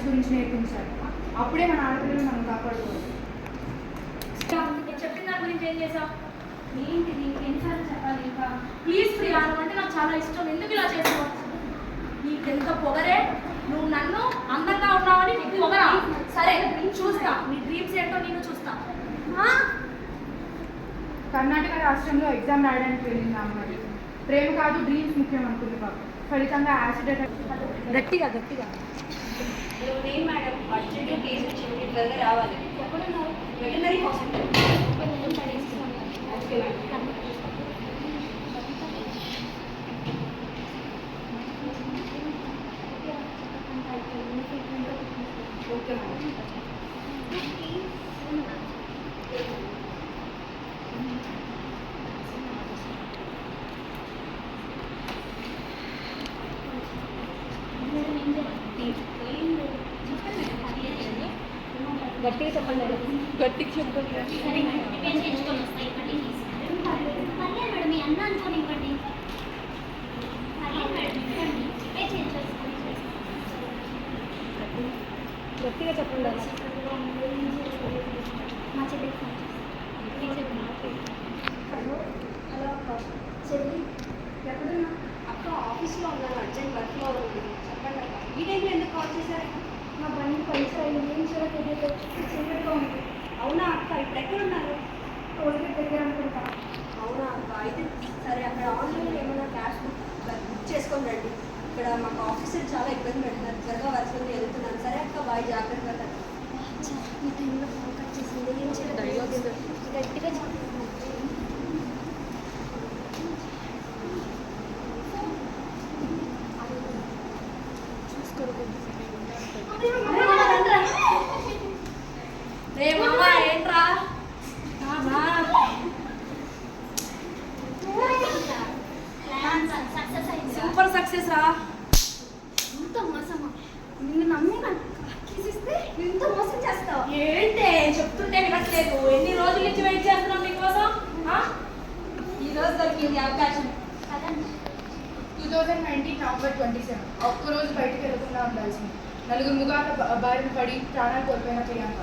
గురించి నేర్పించాలి. అప్పుడే మన ఆడపిల్లలు మనం కాపాడుకోవాలి. చెప్పిన దాని గురించి ఏం చేసావు? ఏంటిది ఎన్నిసార్లు చెప్పాలి? ఇంకా ప్లీజ్ ప్రియా, అంటే నాకు చాలా ఇష్టం. ఎందుకు ఇలా చేసావు? నీకు ఎంత పొగరే, నువ్వు నన్ను అందంగా ఉన్నావని నీకు పొగరా? సరే చూస్తా, నీ డ్రీమ్స్ ఏంటో నేను చూస్తా. కర్ణాటక రాష్ట్రంలో ఎగ్జామ్ రాయడానికి వెళ్ళింది అమ్మాయి. ప్రేమ కాదు డ్రీమ్స్ ముఖ్యం అనుకుంది పాప. ఫలితంగా యాసిడ్ అటాక్. గట్టిగా గట్టిగా. నేను మేడం అర్జెంట్గా కేసు వచ్చింది, త్వరగా రావాలి. ఎక్కడున్నావు? Veterinary hospital. Okay madam. Okay madam. గట్టిగా చెప్పండి. గట్టిగా చెప్పండి. గట్టిగా చెప్పండి. హలో హలో అక్క. చెల్లి ఎక్కడున్నా? అక్క ఆఫీస్లో ఉన్నాను, అర్జెంట్ వర్క్లో ఉంది. చెప్పండి అక్క. ఈ టైంలో ఎందుకు కాల్ చేశారక్క? నా బండి పైసా అయింది, ఏం చేయాలో తెలియదు. చీకటిగా ఉంది. అవునా అక్క, ఇప్పుడు ఎక్కడ ఉన్నారు? టోల్గేట్ దగ్గర అనుకుంటా. అవునా అక్క, అయితే సరే అక్కడ ఆన్లైన్లో ఏమైనా క్యాష్ బుక్ చేసుకొని రండి. ఇక్కడ మాకు ఆఫీసర్ చాలా ఇబ్బంది పెడుతున్నారు, త్వరగా వర్షంలో వెళ్తున్నాను. సరే అక్క, బాయ్, జాగ్రత్తగా. ఈ టైంలో ఫోన్ కట్ చేసింది, ఏం చేయాలో గట్టిగా చెప్పండి. రే మామ, ఏంట్రా? సూపర్ సక్సెస్ రా. ఇంత మోసమా? నిన్ను నమ్మి నాకు కీసిస్తే ఇంత మోసం చేస్తావు? ఏంటే చెప్తుంటే వినట్లేదు? ఎన్ని రోజుల నుంచి వెయిట్ చేస్తున్నాం నీకోసం. ఈ రోజు దొరికింది అవకాశం. 2019 నవంబర్ 27 ఒక్కరోజు బయటకు వెళ్లకుండా ఉండాల్సింది. 4 ముగాల బారిన పడి ప్రాణాలు కోల్పోయిన ప్రియాంక